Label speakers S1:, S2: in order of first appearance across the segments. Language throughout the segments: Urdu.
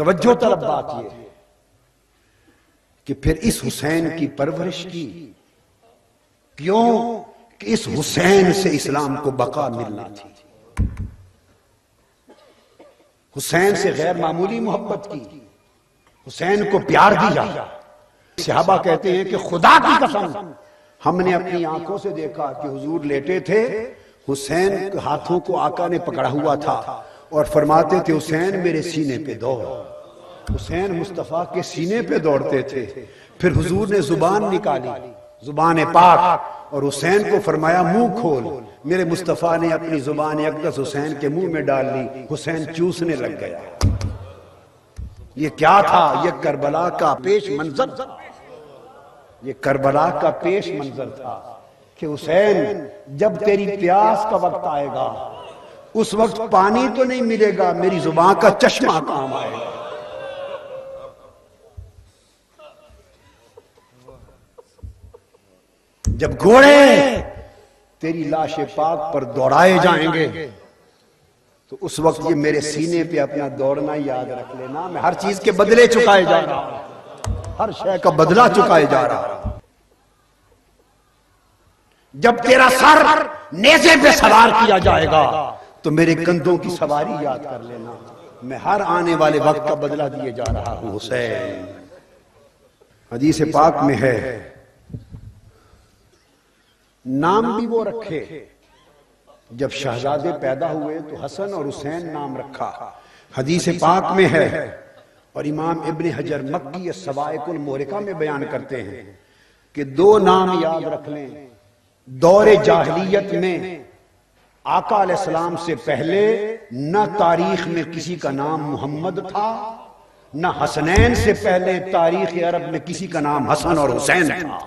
S1: توجہ طلب بات یہ ہے کہ پھر اس حسین کی پرورش کی، کیوں کہ اس حسین سے اسلام کو بقا ملنا تھی۔ حسین سے غیر معمولی محبت کی، حسین کو پیار دیا۔ صحابہ کہتے ہیں کہ خدا کی قسم ہم نے اپنی آنکھوں سے دیکھا کہ حضور لیٹے تھے، حسین کے ہاتھوں کو آقا نے پکڑا ہوا تھا اور فرماتے تھے حسین میرے سینے پہ دوڑ۔ حسین مصطفیٰ کے سینے پہ دوڑتے تھے۔ پھر حضور نے زبان نکالی، زبان پاک، اور حسین کو فرمایا منہ کھول۔ میرے مصطفیٰ نے اپنی زبان اقدس حسین کے منہ میں ڈال لی، حسین چوسنے لگ گیا۔ یہ کیا تھا؟ یہ کربلا کا پیش منظر تھا، یہ کربلا کا پیش منظر تھا کہ حسین جب تیری پیاس کا وقت آئے گا اس وقت پانی تو نہیں ملے گا، میری زبان کا چشمہ کام آئے گا۔ جب گھوڑے تیری لاش پاک پر دوڑائے جائیں گے تو اس وقت یہ میرے سینے پہ اپنا دوڑنا یاد رکھ لینا، میں ہر چیز کے بدلے چکائے جا رہا ہوں، ہر شے کا بدلہ چکائے جا رہا ہوں۔ جب تیرا سر نیزے پہ سوار کیا جائے گا تو میرے کندھوں کی سواری یاد کر لینا، میں ہر آنے والے وقت کا بدلہ دیے جا رہا ہوں۔ حسین حدیث پاک میں ہے، نام بھی وہ رکھے، جب شہزادے پیدا ہوئے تو حسن اور حسین نام رکھا۔ حدیث پاک میں ہے، اور امام ابن حجر مکی السوائق المحرقہ میں بیان کرتے ہیں کہ دو نام یاد رکھ لیں۔ دور جاہلیت میں آقا علیہ السلام سے پہلے نہ تاریخ میں کسی کا نام محمد تھا، نہ حسنین سے پہلے تاریخ عرب میں کسی کا نام حسن اور حسین تھا۔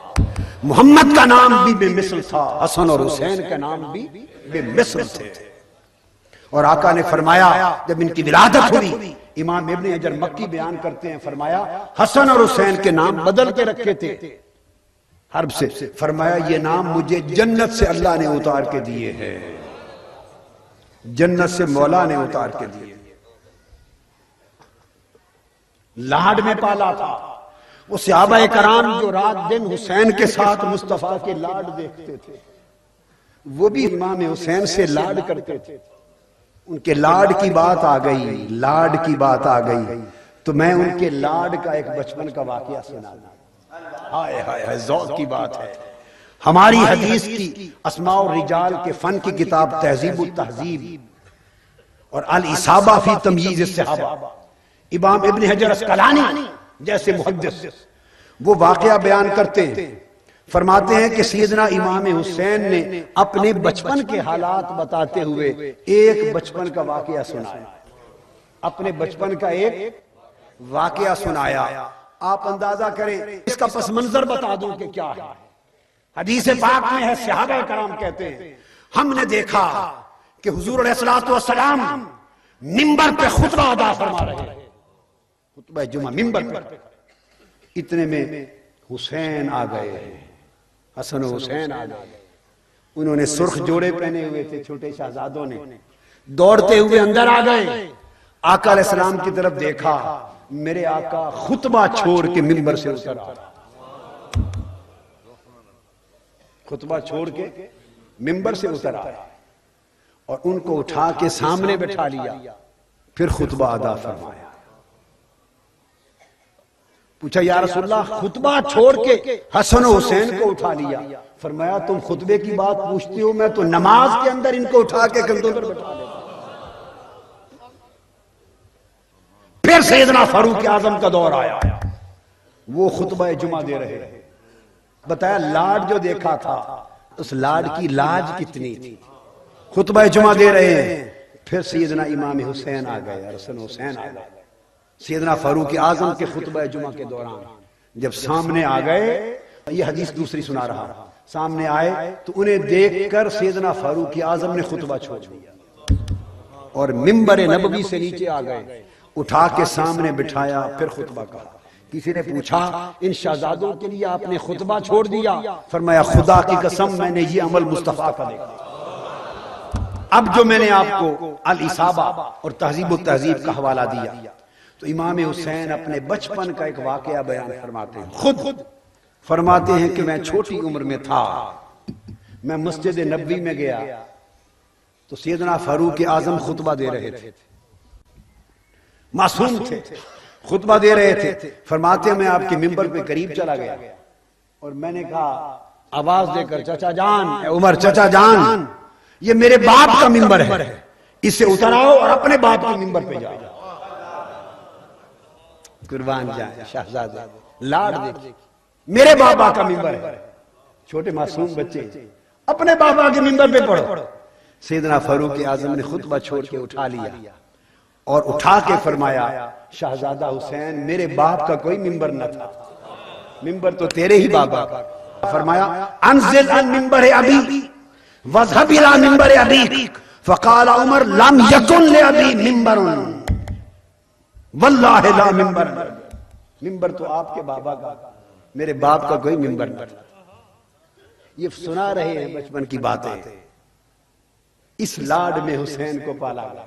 S1: محمد کا نام بھی بے مثل تھا، حسن اور حسین کا نام بھی بے مثل تھے۔ اور آقا نے فرمایا جب ان کی ولادت ہوئی، امام ابن حجر مکی بیان کرتے ہیں، فرمایا حسن اور حسین کے نام بدل کے رکھے تھے حرب سے، فرمایا یہ نام مجھے جنت سے اللہ نے اتار کے دیے ہیں، جنت سے مولا نے اتار کے دیے۔ لاڈ میں پالا تھا وہ صحابہ کرام جو رات دن حسین کے ساتھ مصطفیٰ کے لاڈ دیکھتے تھے، وہ بھی امام حسین سے لاڈ کرتے تھے۔ ان کے لاڈ کی بات آ گئی، لاڈ کی بات آ گئی تو میں ان کے لاڈ کا ایک بچپن کا واقعہ سنا دوں۔ ہائے ہائے ہائے، ذوق کی بات ہے۔ ہماری حدیث کی اسماء الرجال کے فن کی کتاب تہذیب التہذیب اور الاصابہ فی تمییز الصحابہ، امام ابن حجر اسقلانی جیسے محدث وہ واقعہ بیان کرتے ہیں، فرماتے ہیں کہ سیدنا امام حسین نے اپنے بچپن کے حالات بتاتے ہوئے ایک بچپن کا واقعہ سنایا، اپنے بچپن کا ایک واقعہ سنایا۔ آپ اندازہ کریں، اس کا پس منظر بتا دوں کہ کیا ہے۔ حدیث پاک میں ہے، صحابہ کرام کہتے ہیں ہم نے دیکھا کہ حضور علیہ الصلوۃ والسلام منبر پہ خطبہ ادا فرما رہے ہیں، خطبہ جمعہ منبر پہ، اتنے میں حسین آ گئے ہیں، حسن و حسین آ گئے۔ انہوں نے سرخ جوڑے پہنے ہوئے تھے، چھوٹے شہزادوں نے، دوڑتے ہوئے اندر آ گئے۔ آقا علیہ السلام کی طرف دیکھا، میرے آقا خطبہ چھوڑ کے منبر سے اتر آ رہا، خطبہ چھوڑ کے منبر سے اتر آیا اور ان کو اٹھا کے سامنے بٹھا لیا، پھر خطبہ ادا فرمایا۔ پوچھا یا رسول اللہ خطبہ چھوڑ کے حسن و حسین کو اٹھا لیا، فرمایا تم خطبے کی بات پوچھتے ہو، میں تو نماز کے اندر ان کو اٹھا کے کندھوں پر بٹھا لیتا۔ پھر سیدنا فاروق اعظم کا دور آیا، وہ خطبہ جمعہ دے رہے ہیں۔ بتایا لاڈ جو دیکھا تھا اس لاڈ کی لاج کتنی تھی، خطبہ جمعہ دے رہے ہیں۔ پھر سیدنا امام حسین آ گئے، حسن حسین آ گئے۔ سیدنا فاروق اعظم کے خطبہ جمعہ کے دوران جب سامنے آ گئے، یہ حدیث دوسری سنا رہا، سامنے آئے تو انہیں دیکھ کر سیدنا فاروق اعظم نے خطبہ چھوڑ دیا اور منبر نبوی سے نیچے آ گئے، اٹھا کے سامنے بٹھایا، پھر خطبہ کہا۔ کسی نے پوچھا ان شہزادوں کے لیے آپ نے خطبہ چھوڑ دیا؟ فرمایا خدا کی قسم میں نے یہ عمل مصطفیٰ کا دیکھا۔ اب جو میں نے آپ کو الاصابہ اور تہذیب و تہذیب کا حوالہ دیا، تو امام حسین اپنے بچپن کا ایک واقعہ بیان فرماتے ہیں، خود فرماتے ہیں کہ میں چھوٹی عمر میں تھا، میں مسجد نبوی میں گیا تو سیدنا فاروق اعظم خطبہ دے رہے تھے، معصوم تھے، خطبہ دے رہے تھے، فرماتے ہیں میں آپ کے ممبر پہ قریب چلا گیا اور میں نے کہا آواز دے کر، چچا جان، اے عمر چچا جان، یہ میرے باپ کا ممبر ہے، اسے اتر آؤ اور اپنے باپ کے ممبر پہ جاؤ۔ قربان جائیں شہزادے، لاڈ دیکھیں، میرے بابا کا ممبر ہے، چھوٹے معصوم بچے اپنے بابا کے ممبر پہ پڑھو۔ سیدنا فاروق اعظم نے خطبہ چھوڑ کے اٹھا لیا اور اٹھا کے فرمایا شہزادہ حسین میرے باپ کا کوئی ممبر نہ تھا، ممبر تو تیرے ہی بابا کا۔ فرمایا انزل عن ممبر ابی واذهب الى ممبر ابیک، فقال عمر لم یکن لابی ممبر واللہ لا ممبر، ممبر تو آپ کے بابا کا، میرے باپ کا کوئی ممبر نہ تھا۔ یہ سنا رہے ہیں بچپن کی باتیں، اس لاڈ میں حسین کو پالا گیا۔